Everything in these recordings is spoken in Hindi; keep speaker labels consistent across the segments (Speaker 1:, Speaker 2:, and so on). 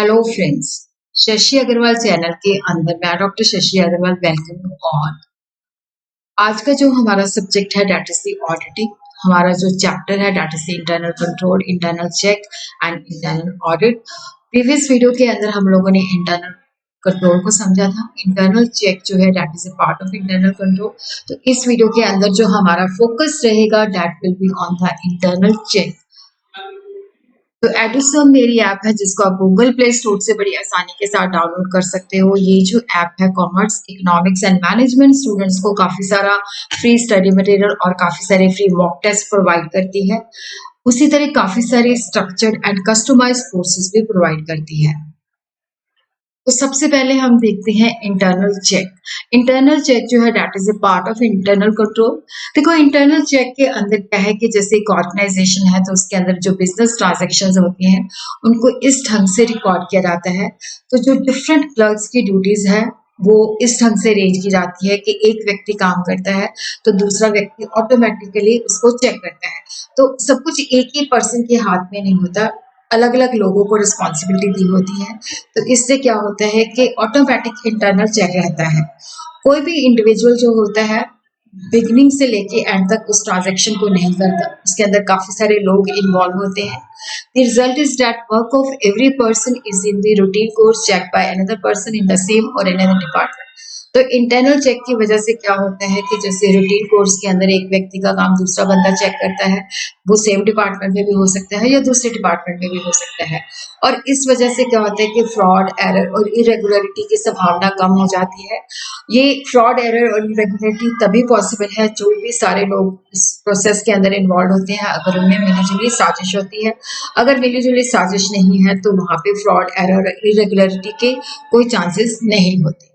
Speaker 1: Hello friends, Shashi Agarwal channel के अंदर मैं doctor Shashi Agarwal welcome you all. आज का जो हमारा सब्जेक्ट है दैट इज द ऑडिटिंग। हमारा जो चैप्टर है that is the internal control, internal check and internal audit. Previous video के अंदर हम लोगों ने इंटरनल कंट्रोल को समझा था। इंटरनल चेक जो है that is a part of internal control. तो इस वीडियो के अंदर जो हमारा फोकस रहेगा that will be on the internal check. तो एडुसम मेरी ऐप है जिसको आप गूगल प्ले स्टोर से बड़ी आसानी के साथ डाउनलोड कर सकते हो। ये जो ऐप है commerce, economics and management students को काफी सारा फ्री स्टडी मटेरियल और काफी सारे फ्री मॉक टेस्ट प्रोवाइड करती है। उसी तरह काफी सारे स्ट्रक्चर्ड एंड कस्टमाइज्ड कोर्सेज भी प्रोवाइड करती है। तो सबसे पहले हम देखते हैं इंटरनल चेक। इंटरनल चेक जो है that is a part of internal control. देखो इंटरनल चेक के अंदर क्या है कि जैसे एक ऑर्गेनाइजेशन है तो उसके अंदर जो बिजनेस ट्रांजैक्शंस होती हैं उनको इस ढंग से रिकॉर्ड किया जाता है। तो जो डिफरेंट क्लर्क्स की ड्यूटीज है वो इस ढंग से अरेंज की जाती है कि एक व्यक्ति काम करता है तो दूसरा व्यक्ति ऑटोमेटिकली उसको चेक करता है। तो सब कुछ एक ही पर्सन के हाथ में नहीं होता, अलग अलग लोगों को रिस्पॉन्सिबिलिटी दी होती है। तो इससे क्या होता है कि ऑटोमेटिक इंटरनल चेक रहता है। कोई भी इंडिविजुअल जो होता है बिगिनिंग से लेके एंड तक उस ट्रांजैक्शन को नहीं करता, उसके अंदर काफी सारे लोग इन्वॉल्व होते हैं। The result is that work of every person is in the routine course check by another person in the same और अनदर डिपार्टमेंट। तो इंटरनल चेक की वजह से क्या होता है कि जैसे रूटीन कोर्स के अंदर एक व्यक्ति का काम दूसरा बंदा चेक करता है, वो सेम डिपार्टमेंट में भी हो सकता है या दूसरे डिपार्टमेंट में भी हो सकता है। और इस वजह से क्या होता है कि फ्रॉड, एरर और इरेगुलरिटी की संभावना कम हो जाती है। ये फ्रॉड, एरर और इरेगुलरिटी तभी पॉसिबल है जो भी सारे लोग इस प्रोसेस के अंदर इन्वॉल्व होते हैं, अगर उनमें मिलीजुली साजिश होती है। अगर मिलीजुली साजिश नहीं है तो वहां पे फ्रॉड, एरर और इरेगुलरिटी के कोई चांसेस नहीं होते।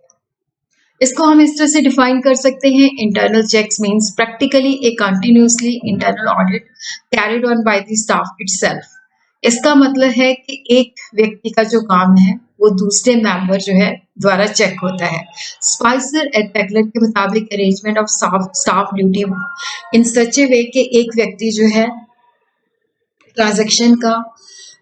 Speaker 1: इसको हम इस तरह से डिफाइन कर सकते हैं, internal checks means practically a continuously internal audit carried on by the staff itself. इसका मतलब है कि एक व्यक्ति का जो काम है वो दूसरे मेंबर जो है द्वारा चेक होता है। स्पाइसर एंड टेकलर के मुताबिक arrangement of staff duty in such a way कि एक व्यक्ति जो है ट्रांजैक्शन का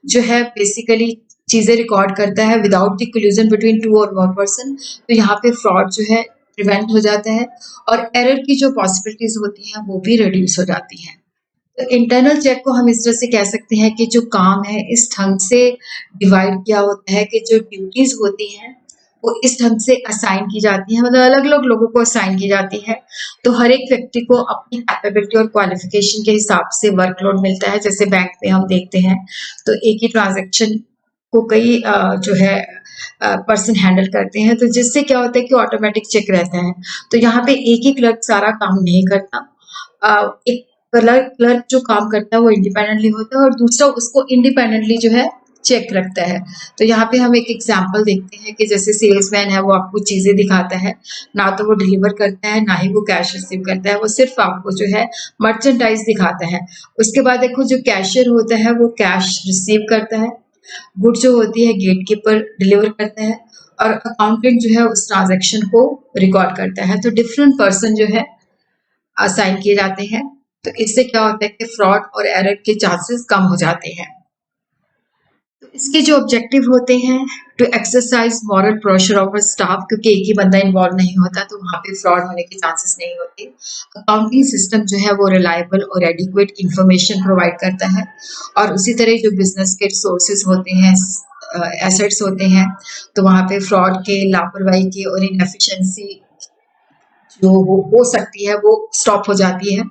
Speaker 1: जो है बेसिकली चीजें रिकॉर्ड करता है without the collusion between two और वन पर्सन। तो यहाँ पे फ्रॉड जो है प्रिवेंट हो जाता है और एरर की जो पॉसिबिलिटीज होती हैं वो भी रिड्यूस हो जाती हैं। तो इंटरनल चेक को हम इस तरह से कह सकते हैं कि जो काम है इस ढंग से डिवाइड किया होता है कि जो ड्यूटीज होती हैं वो इस ढंग से असाइन की जाती है, मतलब अलग अलग लोगों को असाइन की जाती है। तो हर एक व्यक्ति को अपनी कैपेबिलिटी और क्वालिफिकेशन के हिसाब से वर्कलोड मिलता है। जैसे बैंक में हम देखते हैं तो एक ही ट्रांजैक्शन को कई जो है पर्सन हैंडल करते हैं, तो जिससे क्या होता है कि ऑटोमेटिक चेक रहता है। तो यहाँ पे एक ही क्लर्क सारा काम नहीं करता, एक क्लर्क जो काम करता है वो इंडिपेंडेंटली होता है और दूसरा उसको इंडिपेंडेंटली जो है चेक रखता है। तो यहाँ पे हम एक एग्जांपल देखते हैं कि जैसे सेल्समैन है वो आपको चीजें दिखाता है, ना तो वो डिलीवर करता है ना ही वो कैश रिसीव करता है, वो सिर्फ आपको जो है मर्चेंडाइज दिखाता है। उसके बाद देखो जो कैशियर होता है वो कैश रिसीव करता है, गुड जो होती है गेट कीपर डिलीवर करता है और अकाउंटेंट जो है उस ट्रांजेक्शन को रिकॉर्ड करता है। तो डिफरेंट पर्सन जो है असाइन किए जाते हैं। तो इससे क्या होता है कि फ्रॉड और एरर के चांसेस कम हो जाते हैं। तो इसके जो ऑब्जेक्टिव होते हैं, to exercise moral pressure of staff, क्योंकि एक ही बंदा इन्वॉल्व नहीं होता तो वहां पे फ्रॉड होने के चांसेस नहीं होते। अकाउंटिंग सिस्टम जो है वो रिलायबल और एडिक्वेट इंफॉर्मेशन प्रोवाइड करता है और उसी तरह जो बिजनेस के सोर्सेज होते हैं, एसेट्स होते हैं, तो वहां पे फ्रॉड के, लापरवाही के और इनएफिशिएंसी जो हो सकती है वो स्टॉप हो जाती है।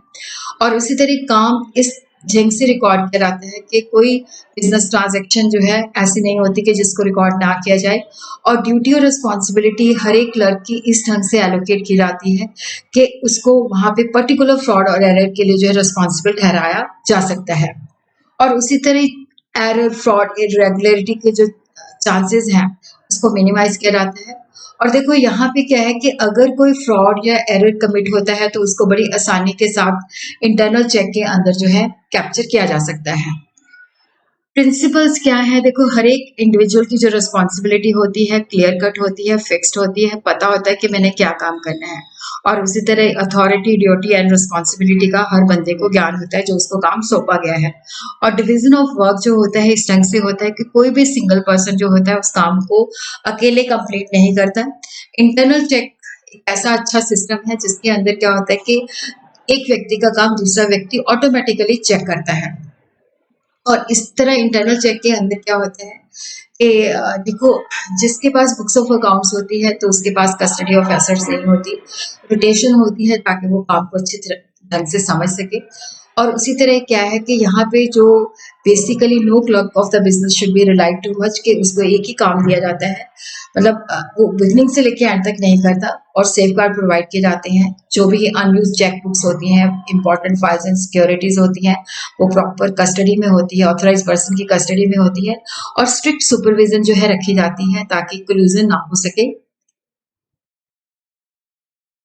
Speaker 1: और उसी तरह काम इस ढंग से रिकॉर्ड किया जाता है कि कोई बिजनेस ट्रांजैक्शन जो है ऐसी नहीं होती कि जिसको रिकॉर्ड ना किया जाए। और ड्यूटी और रिस्पॉन्सिबिलिटी हर एक क्लर्क की इस ढंग से एलोकेट की जाती है कि उसको वहां पे पर्टिकुलर फ्रॉड और एरर के लिए जो है रिस्पॉन्सिबल ठहराया जा सकता है। और उसी तरह एरर, फ्रॉड, इरेगुलरिटी के जो चांसेस हैं उसको मिनिमाइज किया जाता है। और देखो यहाँ पे क्या है कि अगर कोई फ्रॉड या एरर कमिट होता है तो उसको बड़ी आसानी के साथ इंटरनल चेक के अंदर जो है कैप्चर किया जा सकता है। प्रिंसिपल्स क्या है, देखो हर एक इंडिविजुअल की जो रिस्पॉन्सिबिलिटी होती है क्लियर कट होती है, फिक्स्ड होती है, पता होता है कि मैंने क्या काम करना है। और उसी तरह अथॉरिटी, ड्यूटी एंड रिस्पॉन्सिबिलिटी का हर बंदे को ज्ञान होता है जो उसको काम सौंपा गया है। और डिवीजन ऑफ वर्क जो होता है इस ढंग से होता है कि कोई भी सिंगल पर्सन जो होता है उस काम को अकेले कंप्लीट नहीं करता। इंटरनल चेक एक ऐसा अच्छा सिस्टम है जिसके अंदर क्या होता है कि एक व्यक्ति का काम दूसरा व्यक्ति ऑटोमेटिकली चेक करता है। और इस तरह इंटरनल चेक के अंदर क्या होता है कि देखो, जिसके पास बुक्स ऑफ अकाउंट्स होती है तो उसके पास कस्टडी ऑफ एसेट्स नहीं होती, रोटेशन होती है ताकि वो काम को अच्छी तरह ढंग से समझ सके। और उसी तरह क्या है कि यहाँ पे जो basically no clerk of the business should be relied too much कि उसको एक ही काम दिया जाता है, मतलब वो बिगनिंग से लेके एंड तक नहीं करता। और सेफ गार्ड प्रोवाइड किए जाते हैं, जो भी अनयूज चेक बुक्स होती हैं, इंपॉर्टेंट फाइल्स एंड सिक्योरिटीज होती हैं, वो प्रॉपर कस्टडी में होती है, ऑथराइज पर्सन की कस्टडी में होती है। और स्ट्रिक्ट सुपरविजन जो है रखी जाती है ताकि कोल्यूजन ना हो सके।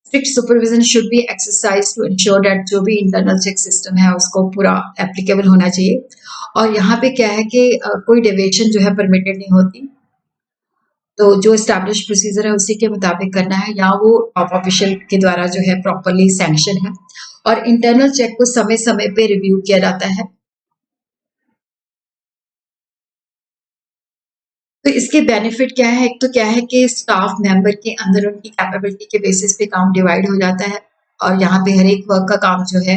Speaker 1: Strict supervision should be exercise to ensure that जो भी इंटरनल चेक सिस्टम है उसको पूरा एप्लीकेबल होना चाहिए। और यहाँ पे क्या है कि कोई डेविएशन जो है परमिटेड नहीं होती, तो जो एस्टैब्लिश प्रोसीजर है उसी के मुताबिक करना है, या वो टॉप ऑफिशियल के द्वारा जो है प्रॉपरली सैंक्शन है। और इंटरनल चेक को समय समय पे रिव्यू किया जाता है। तो इसके बेनिफिट क्या है, एक तो क्या है कि स्टाफ मेंबर के अंदर उनकी कैपेबिलिटी के बेसिस पे काम डिवाइड हो जाता है। और यहाँ पे हर एक वर्क का काम जो है,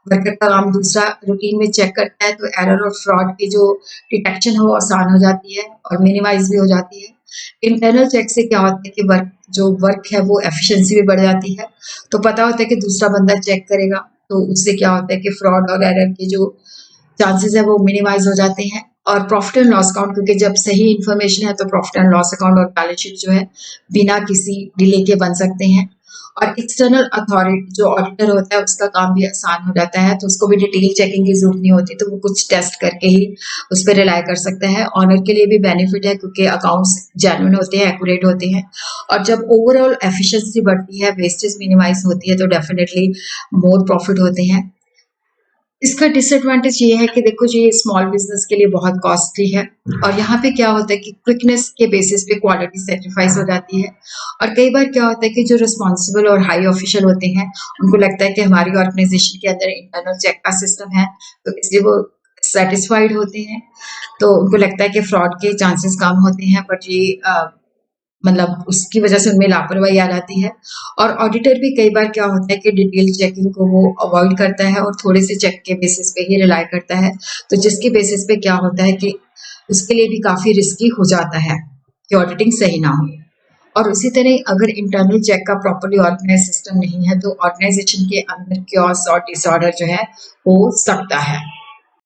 Speaker 1: वर्कर का काम दूसरा रूटीन में चेक करता है, तो एरर और फ्रॉड की जो डिटेक्शन हो आसान हो जाती है और मिनिमाइज भी हो जाती है। इंटरनल चेक से क्या होता है कि वर्क है वो एफिशिएंसी भी बढ़ जाती है। तो पता होता है कि दूसरा बंदा चेक करेगा, तो उससे क्या होता है कि फ्रॉड और एरर के जो चांसेस है वो मिनिमाइज हो जाते हैं। और प्रॉफिट एंड लॉस अकाउंट, क्योंकि जब सही इन्फॉर्मेशन है तो प्रॉफिट एंड लॉस अकाउंट और बैलेंस शीट जो है बिना किसी डिले के बन सकते हैं। और एक्सटर्नल अथॉरिटी जो ऑडिटर होता है उसका काम भी आसान हो जाता है, तो उसको भी डिटेल चेकिंग की जरूरत नहीं होती, तो वो कुछ टेस्ट करके ही उस पर रिलाई कर सकता है। ऑनर के लिए भी बेनिफिट है क्योंकि अकाउंट्स जेन्युइन होते हैं, एक्यूरेट होते हैं। और जब ओवरऑल एफिशिएंसी बढ़ती है, वेस्टेज मिनिमाइज होती है, तो डेफिनेटली मोर प्रॉफिट होते हैं। इसका डिसएडवांटेज ये है कि देखो जी, ये स्मॉल बिजनेस के लिए बहुत कॉस्टली है। और यहाँ पे क्या होता है कि क्विकनेस के बेसिस पे क्वालिटी सेक्रीफाइस हो जाती है। और कई बार क्या होता है कि जो रिस्पॉन्सिबल और हाई ऑफिशियल होते हैं उनको लगता है कि हमारी ऑर्गेनाइजेशन के अंदर इंटरनल चेक का सिस्टम है, तो इसलिए वो सेटिस्फाइड होते हैं। तो उनको लगता है कि फ्रॉड के चांसेस कम होते हैं, बट ये मतलब उसकी वजह से उनमें लापरवाही आ जाती है। और ऑडिटर भी कई बार क्या होता है कि डिटेल चेकिंग को वो अवॉइड करता है और थोड़े से चेक के बेसिस पे ही रिलाई करता है, तो जिसके बेसिस पे क्या होता है कि उसके लिए भी काफ़ी रिस्की हो जाता है कि ऑडिटिंग सही ना हो। और उसी तरह अगर इंटरनल चेक का प्रॉपर्ली ऑर्गेनाइज सिस्टम नहीं है तो ऑर्गेनाइजेशन के अंदर क्योस और डिसऑर्डर जो है हो सकता है।